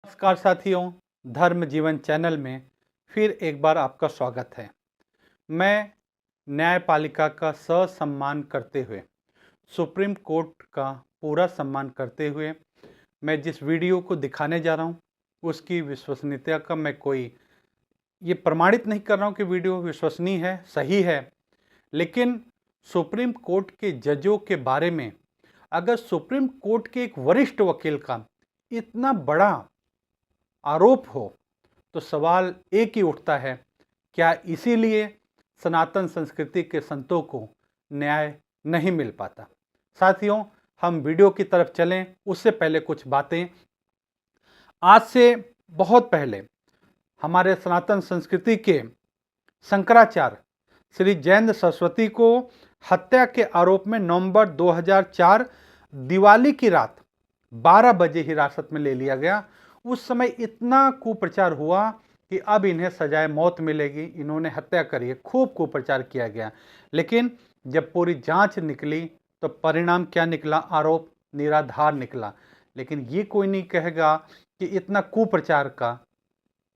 नमस्कार साथियों, धर्म जीवन चैनल में फिर एक बार आपका स्वागत है। मैं न्यायपालिका का ससम्मान करते हुए, सुप्रीम कोर्ट का पूरा सम्मान करते हुए मैं जिस वीडियो को दिखाने जा रहा हूँ उसकी विश्वसनीयता का मैं कोई ये प्रमाणित नहीं कर रहा हूँ कि वीडियो विश्वसनीय है, सही है। लेकिन सुप्रीम कोर्ट के जजों के बारे में अगर सुप्रीम कोर्ट के एक वरिष्ठ वकील का इतना बड़ा आरोप हो तो सवाल एक ही उठता है, क्या इसीलिए सनातन संस्कृति के संतों को न्याय नहीं मिल पाता। साथियों, हम वीडियो की तरफ चलें उससे पहले कुछ बातें। आज से बहुत पहले हमारे सनातन संस्कृति के शंकराचार्य श्री जयेंद्र सरस्वती को हत्या के आरोप में नवंबर 2004 दिवाली की रात 12 बजे हिरासत में ले लिया गया। उस समय इतना कुप्रचार हुआ कि अब इन्हें सजाए मौत मिलेगी, इन्होंने हत्या करी है, खूब कुप्रचार किया गया। लेकिन जब पूरी जांच निकली तो परिणाम क्या निकला? आरोप निराधार निकला। लेकिन ये कोई नहीं कहेगा कि इतना कुप्रचार का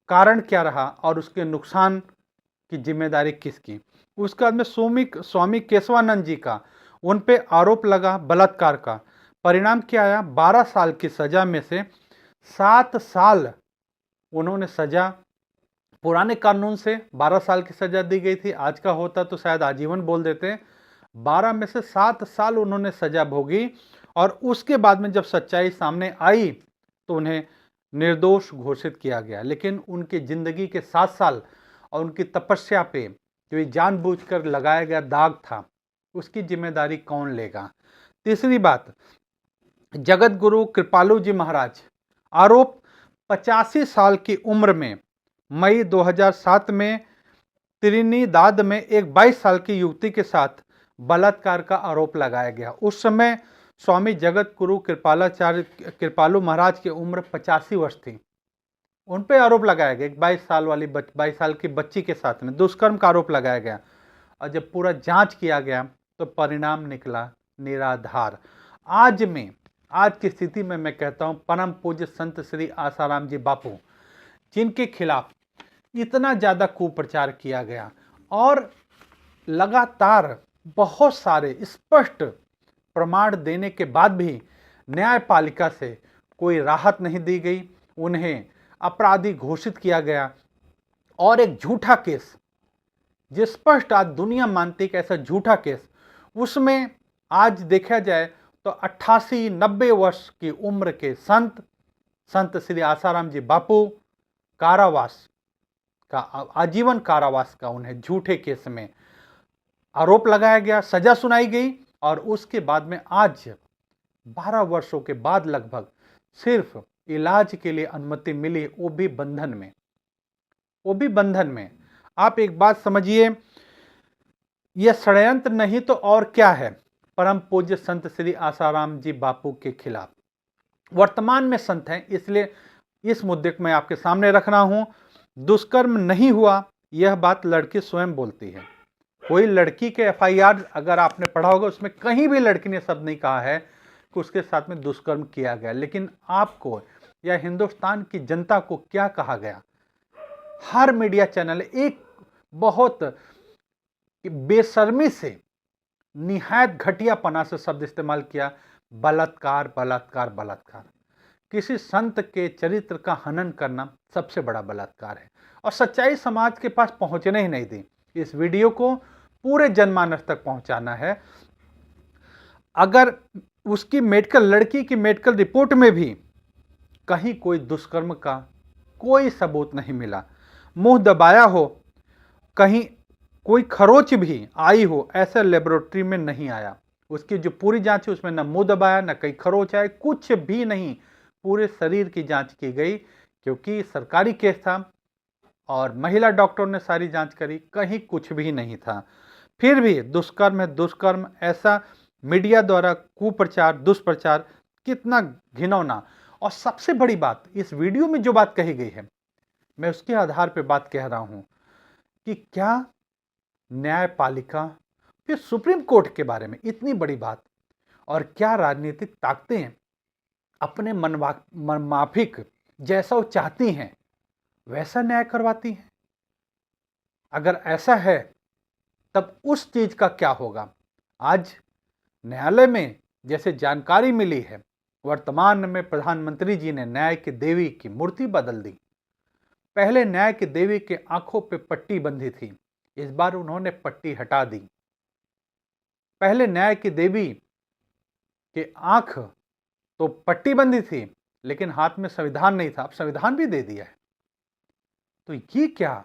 कारण क्या रहा और उसके नुकसान की जिम्मेदारी किसकी। उसके बाद में स्वामी केशवानंद जी का उन पे आरोप लगा बलात्कार का। परिणाम क्या आया? 12 साल की सजा में से 7 साल उन्होंने सजा, पुराने कानून से 12 साल की सजा दी गई थी, आज का होता तो शायद आजीवन बोल देते। 12 में से 7 साल उन्होंने सजा भोगी और उसके बाद में जब सच्चाई सामने आई तो उन्हें निर्दोष घोषित किया गया। लेकिन उनकी जिंदगी के 7 साल और उनकी तपस्या पे जो ये जानबूझकर लगाया गया दाग था, उसकी जिम्मेदारी कौन लेगा? तीसरी बात, जगत गुरु कृपालु जी महाराज, आरोप 85 साल की उम्र में मई 2007 में त्रिनिदाद में एक 22 साल की युवती के साथ बलात्कार का आरोप लगाया गया। उस समय स्वामी जगत गुरु कृपालु महाराज की उम्र 85 वर्ष थी। उन पे आरोप लगाया गया, एक 22 साल की बच्ची के साथ में दुष्कर्म का आरोप लगाया गया। और जब पूरा जांच किया गया तो परिणाम निकला निराधार। आज की स्थिति में मैं कहता हूं, परम पूज्य संत श्री आसाराम जी बापू, जिनके खिलाफ इतना ज्यादा कुप्रचार किया गया और लगातार बहुत सारे स्पष्ट प्रमाण देने के बाद भी न्यायपालिका से कोई राहत नहीं दी गई, उन्हें अपराधी घोषित किया गया। और एक झूठा केस, जिस स्पष्ट आज दुनिया मानती है कि ऐसा झूठा केस, उसमें आज देखा जाए तो 88-90 वर्ष की उम्र के संत श्री आसाराम जी बापू कारावास का, आजीवन कारावास का उन्हें झूठे केस में आरोप लगाया गया, सजा सुनाई गई। और उसके बाद में आज 12 वर्षों के बाद लगभग सिर्फ इलाज के लिए अनुमति मिली, वो भी बंधन में। आप एक बात समझिए, यह षड्यंत्र नहीं तो और क्या है परम पूज्य संत श्री आसाराम जी बापू के खिलाफ। वर्तमान में संत हैं, इसलिए इस मुद्दे को मैं आपके सामने रख रहा हूं। दुष्कर्म नहीं हुआ, यह बात लड़की स्वयं बोलती है। कोई लड़की के FIR अगर आपने पढ़ा होगा, उसमें कहीं भी लड़की ने शब्द नहीं कहा है कि उसके साथ में दुष्कर्म किया गया। लेकिन आपको या हिंदुस्तान की जनता को क्या कहा गया? हर मीडिया चैनल एक बहुत बेशर्मी से, निहायत घटियापना से शब्द इस्तेमाल किया, बलात्कार बलात्कार बलात्कार। किसी संत के चरित्र का हनन करना सबसे बड़ा बलात्कार है और सच्चाई समाज के पास पहुंचने ही नहीं दी। इस वीडियो को पूरे जनमानस तक पहुंचाना है। अगर उसकी लड़की की मेडिकल रिपोर्ट में भी कहीं कोई दुष्कर्म का कोई सबूत नहीं मिला, मुंह दबाया हो, कहीं कोई खरोच भी आई हो, ऐसा लेबोरेटरी में नहीं आया। उसकी जो पूरी जांच है उसमें न मुंह दबाया, न कहीं खरोच आए, कुछ भी नहीं। पूरे शरीर की जांच की गई क्योंकि सरकारी केस था और महिला डॉक्टर ने सारी जांच करी, कहीं कुछ भी नहीं था। फिर भी दुष्कर्म है दुष्कर्म, ऐसा मीडिया द्वारा कुप्रचार, दुष्प्रचार, कितना घिनौना। और सबसे बड़ी बात, इस वीडियो में जो बात कही गई है, मैं उसके आधार पर बात कह रहा हूं कि क्या न्यायपालिका, फिर सुप्रीम कोर्ट के बारे में इतनी बड़ी बात, और क्या राजनीतिक ताकतें अपने मनमाफिक जैसा वो चाहती हैं वैसा न्याय करवाती हैं। अगर ऐसा है तब उस चीज का क्या होगा? आज न्यायालय में जैसे जानकारी मिली है, वर्तमान में प्रधानमंत्री जी ने न्याय की देवी की मूर्ति बदल दी। पहले न्याय की देवी के आंखों पे पट्टी बंधी थी, इस बार उन्होंने पट्टी हटा दी। पहले न्याय की देवी के आंख तो पट्टी बंधी थी, लेकिन हाथ में संविधान नहीं था, अब संविधान भी दे दिया है। तो ये क्या?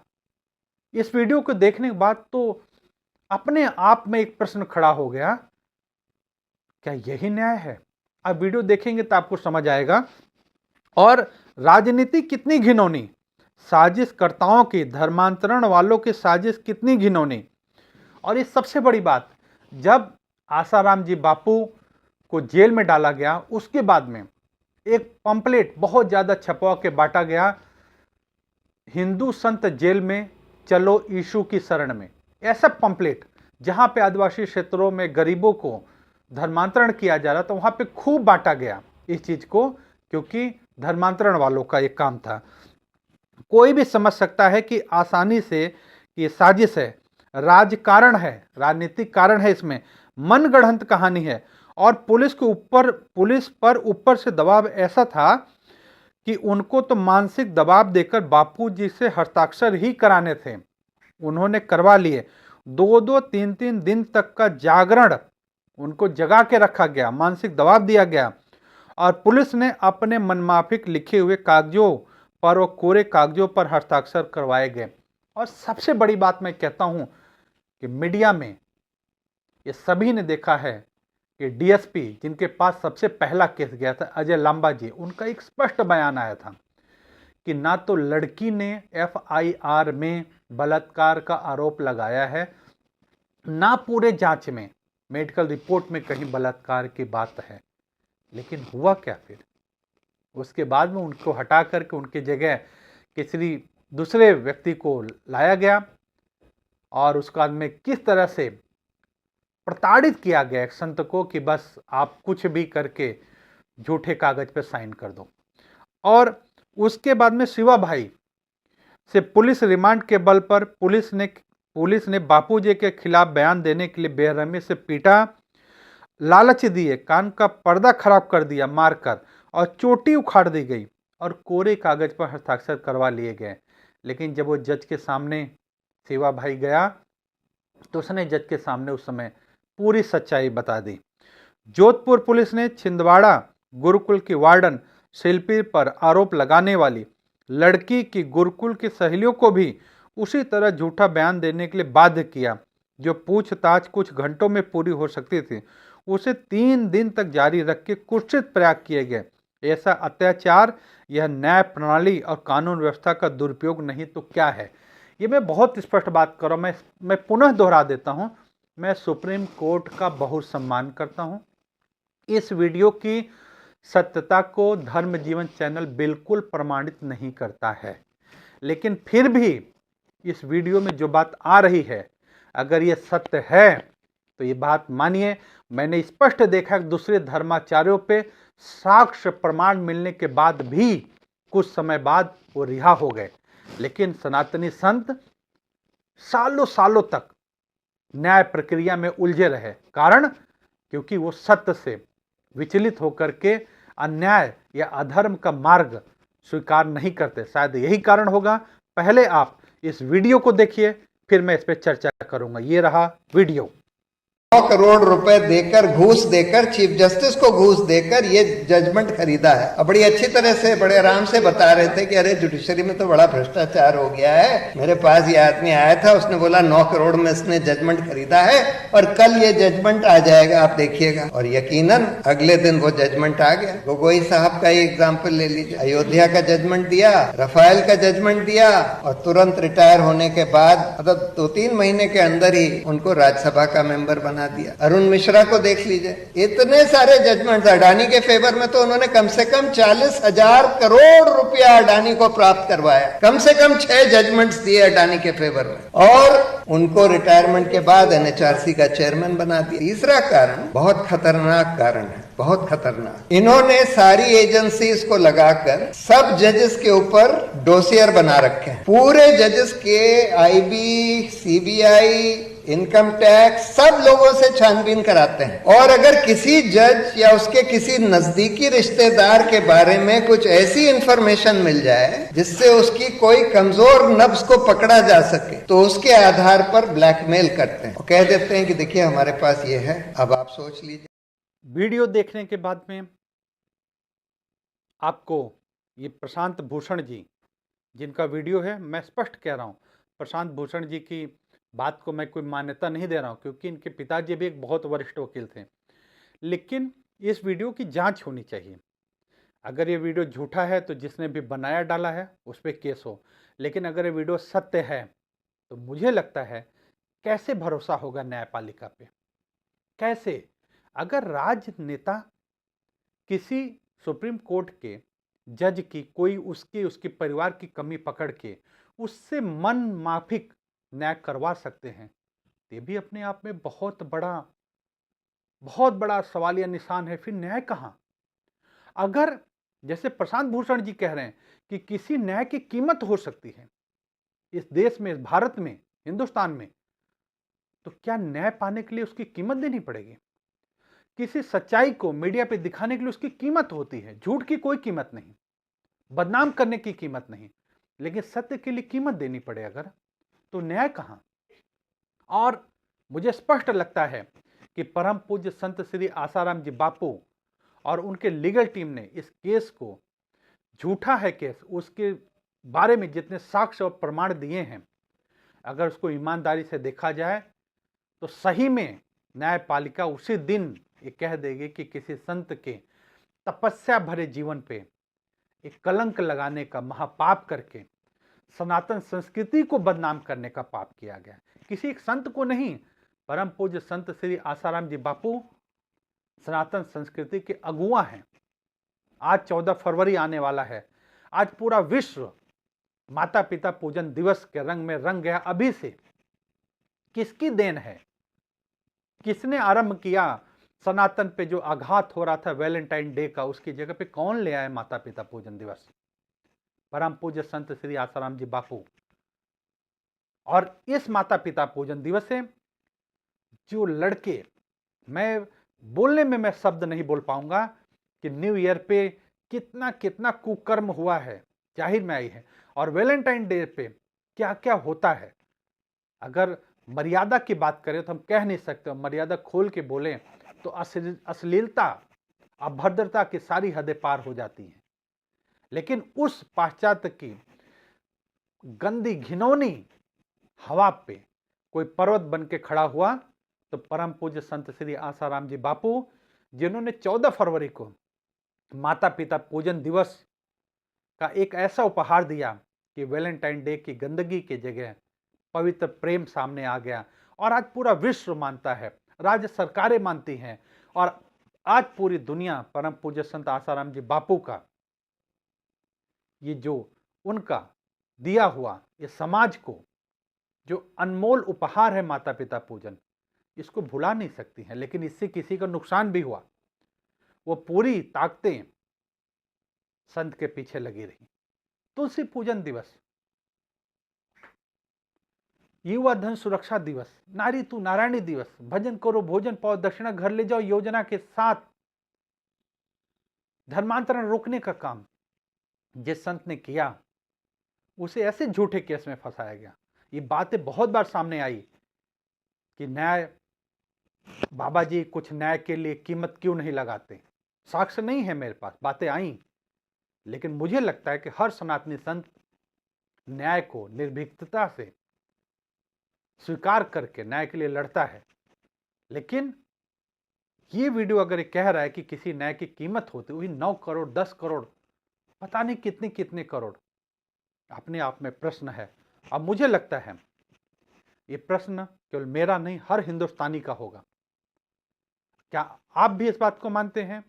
इस वीडियो को देखने के बाद तो अपने आप में एक प्रश्न खड़ा हो गया, क्या यही न्याय है? आप वीडियो देखेंगे तो आपको समझ आएगा। और राजनीति कितनी घिनौनी, साजिशकर्ताओं की, धर्मांतरण वालों की साजिश कितनी घिनौनी। और ये सबसे बड़ी बात, जब आसाराम जी बापू को जेल में डाला गया, उसके बाद में एक पंपलेट बहुत ज्यादा छपवा के बांटा गया, हिंदू संत जेल में चलो यीशु की शरण में। ऐसा पंपलेट जहां पे आदिवासी क्षेत्रों में गरीबों को धर्मांतरण किया जा रहा था, वहां पे खूब बांटा गया इस चीज को, क्योंकि धर्मांतरण वालों का एक काम था। कोई भी समझ सकता है कि आसानी से ये साजिश है, राजकारण है, राजनीतिक कारण है, इसमें मनगढ़ंत कहानी है। और पुलिस पर ऊपर से दबाव ऐसा था कि उनको तो मानसिक दबाव देकर बापूजी से हस्ताक्षर ही कराने थे, उन्होंने करवा लिए। 2-2, 3-3 दिन तक का जागरण उनको जगा के रखा गया, मानसिक दबाव दिया गया। और पुलिस ने अपने मनमाफिक लिखे हुए कागजों पर और कोरे कागजों पर हस्ताक्षर करवाए गए। और सबसे बड़ी बात मैं कहता हूं कि मीडिया में ये सभी ने देखा है कि डीएसपी जिनके पास सबसे पहला केस गया था, अजय लांबा जी, उनका एक स्पष्ट बयान आया था कि ना तो लड़की ने एफआईआर में बलात्कार का आरोप लगाया है, ना पूरे जांच में मेडिकल रिपोर्ट में कहीं बलात्कार की बात है। लेकिन हुआ क्या फिर? उसके बाद में उनको हटा करके उनकी जगह किसी दूसरे व्यक्ति को लाया गया, और उसके बाद में किस तरह से प्रताड़ित किया गया एक संत को कि बस आप कुछ भी करके झूठे कागज पर साइन कर दो। और उसके बाद में शिवा भाई से पुलिस रिमांड के बल पर पुलिस ने बापूजी के खिलाफ बयान देने के लिए बेरहमी से पीटा, लालच दिए, कान का पर्दा खराब कर दिया मारकर, और चोटी उखाड़ दी गई और कोरे कागज पर हस्ताक्षर करवा लिए गए। लेकिन जब वो जज के सामने शिवा भाई गया तो उसने जज के सामने उस समय पूरी सच्चाई बता दी। जोधपुर पुलिस ने छिंदवाड़ा गुरुकुल की वार्डन शिल्पी पर आरोप लगाने वाली लड़की की गुरुकुल की सहेलियों को भी उसी तरह झूठा बयान देने के लिए बाध्य किया। जो पूछताछ कुछ घंटों में पूरी हो सकती थी, उसे 3 दिन तक जारी रख के कुत्सित प्रयास किए गए। ऐसा अत्याचार यह न्याय प्रणाली और कानून व्यवस्था का दुरुपयोग नहीं तो क्या है? ये मैं बहुत स्पष्ट बात कर रहा हूँ, मैं पुनः दोहरा देता हूँ, मैं सुप्रीम कोर्ट का बहुत सम्मान करता हूँ। इस वीडियो की सत्यता को धर्म जीवन चैनल बिल्कुल प्रमाणित नहीं करता है, लेकिन फिर भी इस वीडियो में जो बात आ रही है, अगर ये सत्य है तो ये बात मानिए। मैंने स्पष्ट देखा कि दूसरे धर्माचार्यों पे साक्ष्य प्रमाण मिलने के बाद भी कुछ समय बाद वो रिहा हो गए, लेकिन सनातनी संत सालों सालों तक न्याय प्रक्रिया में उलझे रहे। कारण क्योंकि वो सत्य से विचलित होकर के अन्याय या अधर्म का मार्ग स्वीकार नहीं करते। शायद यही कारण होगा। पहले आप इस वीडियो को देखिए, फिर मैं इस पर चर्चा करूंगा। ये रहा वीडियो। 9 करोड़ रुपए देकर, घूस देकर, चीफ जस्टिस को घूस देकर ये जजमेंट खरीदा है। अब बड़ी अच्छी तरह से, बड़े आराम से बता रहे थे कि अरे जुडिशरी में तो बड़ा भ्रष्टाचार हो गया है। मेरे पास ये आदमी आया था, उसने बोला 9 करोड़ में इसने जजमेंट खरीदा है और कल ये जजमेंट आ जाएगा, आप देखिएगा। और यकीनन अगले दिन वो जजमेंट आ गया। गोगोई साहब का ही एग्जाम्पल ले लीजिए। अयोध्या का जजमेंट दिया, रफाल का जजमेंट दिया, और तुरंत रिटायर होने के बाद मतलब 2-3 महीने के अंदर ही उनको राज्यसभा का मेंबर बना दिया। अरुण मिश्रा को देख लीजिए, इतने सारे जजमेंट। अडानी के फेवर में तो उन्होंने कम से कम 40,000 करोड़ रुपया अडानी को प्राप्त करवाया। कम से कम 6 जजमेंट्स दिए अडानी के फेवर में, और उनको रिटायरमेंट के बाद एनएचआरसी का चेयरमैन बना दिया। तीसरा कारण बहुत खतरनाक कारण है। बहुत खतरनाक। इन्होंने सारी एजेंसीज को लगाकर सब जजेस के ऊपर डोसियर बना रखे हैं। पूरे जजेस के आईबी, सीबीआई, इनकम टैक्स सब लोगों से छानबीन कराते हैं। और अगर किसी जज या उसके किसी नजदीकी रिश्तेदार के बारे में कुछ ऐसी इंफॉर्मेशन मिल जाए जिससे उसकी कोई कमजोर नब्ज को पकड़ा जा सके तो उसके आधार पर ब्लैकमेल करते हैं और कह देते हैं कि देखिए हमारे पास ये है, अब आप सोच लीजिए। वीडियो देखने के बाद में आपको ये प्रशांत भूषण जी जिनका वीडियो है, मैं स्पष्ट कह रहा हूँ, प्रशांत भूषण जी की बात को मैं कोई मान्यता नहीं दे रहा हूँ क्योंकि इनके पिताजी भी एक बहुत वरिष्ठ वकील थे, लेकिन इस वीडियो की जांच होनी चाहिए। अगर ये वीडियो झूठा है तो जिसने भी बनाया डाला है उस पर केस हो, लेकिन अगर ये वीडियो सत्य है तो मुझे लगता है कैसे भरोसा होगा न्यायपालिका पे? कैसे? अगर राजनेता किसी सुप्रीम कोर्ट के जज की कोई उसके परिवार की कमी पकड़ के उससे मन माफिक न्याय करवा सकते हैं, ये भी अपने आप में बहुत बड़ा सवालिया निशान है। फिर न्याय कहाँ? अगर जैसे प्रशांत भूषण जी कह रहे हैं कि किसी न्याय की कीमत हो सकती है इस देश में, इस भारत में, हिंदुस्तान में, तो क्या न्याय पाने के लिए उसकी कीमत देनी पड़ेगी? किसी सच्चाई को मीडिया पे दिखाने के लिए उसकी कीमत होती है। झूठ की कोई कीमत नहीं, बदनाम करने की कीमत नहीं, लेकिन सत्य के लिए कीमत देनी पड़े अगर, तो न्याय कहां? और मुझे स्पष्ट लगता है कि परम पूज्य संत श्री आसाराम जी बापू और उनके लीगल टीम ने इस केस को, झूठा है केस, उसके बारे में जितने साक्ष्य और प्रमाण दिए हैं, अगर उसको ईमानदारी से देखा जाए तो सही में न्यायपालिका उसी दिन ये कह देगी कि किसी संत के तपस्या भरे जीवन पे एक कलंक लगाने का महापाप करके सनातन संस्कृति को बदनाम करने का पाप किया गया। किसी एक संत को नहीं, परम पूज्य संत श्री आसाराम जी बापू सनातन संस्कृति के अगुआ हैं। आज 14 फरवरी आने वाला है, आज पूरा विश्व माता पिता पूजन दिवस के रंग में रंग गया। अभी से किसकी देन है? किसने आरंभ किया? सनातन पे जो आघात हो रहा था वैलेंटाइन डे का, उसकी जगह पे कौन ले आए माता पिता पूजन दिवस? परम पूज्य संत श्री आसाराम जी बापू। और इस माता पिता पूजन दिवस से जो लड़के, मैं बोलने में मैं शब्द नहीं बोल पाऊंगा कि न्यू ईयर पे कितना कितना कुकर्म हुआ है, जाहिर में आई है। और वैलेंटाइन डे पे क्या क्या होता है, अगर मर्यादा की बात करें तो हम कह नहीं सकते, मर्यादा खोल के बोलें तो अश्लीलता, अभद्रता की सारी हदें पार हो जाती हैं। लेकिन उस पाश्चात्य की गंदी घिनौनी हवा पे कोई पर्वत बन के खड़ा हुआ तो परम पूज्य संत श्री आसाराम जी बापू, जिन्होंने 14 फरवरी को माता पिता पूजन दिवस का एक ऐसा उपहार दिया कि वैलेंटाइन डे की गंदगी की जगह पवित्र प्रेम सामने आ गया। और आज पूरा विश्व मानता है, राज्य सरकारें मानती हैं, और आज पूरी दुनिया परम पूज्य संत आसाराम जी बापू का ये जो उनका दिया हुआ, ये समाज को जो अनमोल उपहार है माता पिता पूजन, इसको भुला नहीं सकती हैं। लेकिन इससे किसी का नुकसान भी हुआ, वो पूरी ताकतें संत के पीछे लगी रही। तुलसी पूजन दिवस, युवा धन सुरक्षा दिवस, नारी तू नारायणी दिवस, भजन करो भोजन पाओ दक्षिणा घर ले जाओ योजना के साथ धर्मांतरण रोकने का काम जिस संत ने किया, उसे ऐसे झूठे केस में फंसाया गया। ये बातें बहुत बार सामने आई कि न्याय, बाबा जी कुछ न्याय के लिए कीमत क्यों नहीं लगाते। साक्ष्य नहीं है मेरे पास, बातें आई, लेकिन मुझे लगता है कि हर सनातनी संत न्याय को निर्भीकता से स्वीकार करके न्याय के लिए लड़ता है। लेकिन ये वीडियो अगर ये कह रहा है कि किसी न्याय की कीमत होती हुई 9 करोड़ 10 करोड़ पता नहीं कितने कितने करोड़, अपने आप में प्रश्न है। अब मुझे लगता है ये प्रश्न केवल मेरा नहीं, हर हिंदुस्तानी का होगा। क्या आप भी इस बात को मानते हैं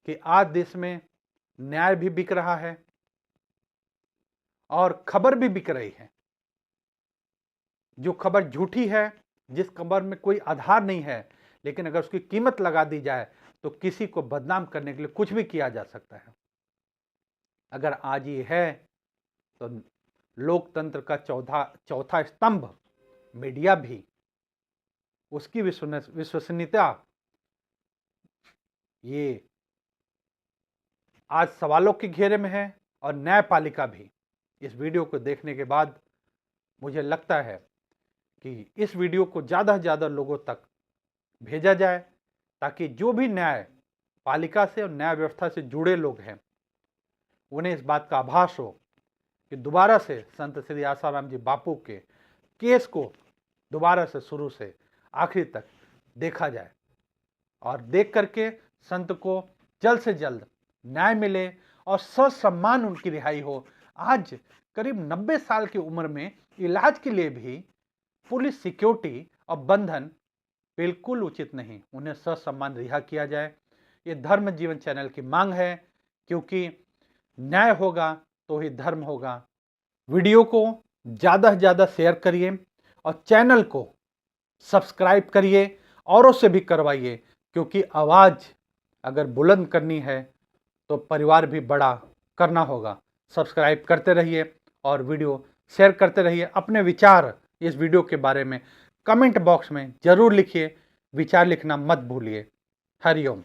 कि आज देश में न्याय भी बिक रहा है और खबर भी बिक रही है? जो खबर झूठी है, जिस खबर में कोई आधार नहीं है, लेकिन अगर उसकी कीमत लगा दी जाए तो किसी को बदनाम करने के लिए कुछ भी किया जा सकता है। अगर आज ये है तो लोकतंत्र का चौथा स्तंभ मीडिया भी, उसकी विश्वसनीयता ये आज सवालों के घेरे में है। और न्यायपालिका भी इस वीडियो को देखने के बाद मुझे लगता है कि इस वीडियो को ज़्यादा से ज़्यादा लोगों तक भेजा जाए, ताकि जो भी न्यायपालिका से और न्याय व्यवस्था से जुड़े लोग हैं उन्हें इस बात का आभास हो कि दोबारा से संत श्री आसाराम जी बापू के केस को दोबारा से शुरू से आखिरी तक देखा जाए, और देख करके संत को जल्द से जल्द न्याय मिले और ससम्मान उनकी रिहाई हो। आज करीब 90 साल की उम्र में इलाज के लिए भी पुलिस सिक्योरिटी और बंधन बिल्कुल उचित नहीं, उन्हें ससम्मान रिहा किया जाए। ये धर्म जीवन चैनल की मांग है, क्योंकि न्याय होगा तो ही धर्म होगा। वीडियो को ज़्यादा से ज़्यादा शेयर करिए और चैनल को सब्सक्राइब करिए, औरों से भी करवाइए, क्योंकि आवाज़ अगर बुलंद करनी है तो परिवार भी बड़ा करना होगा। सब्सक्राइब करते रहिए और वीडियो शेयर करते रहिए। अपने विचार इस वीडियो के बारे में कमेंट बॉक्स में ज़रूर लिखिए, विचार लिखना मत भूलिए। हरिओम।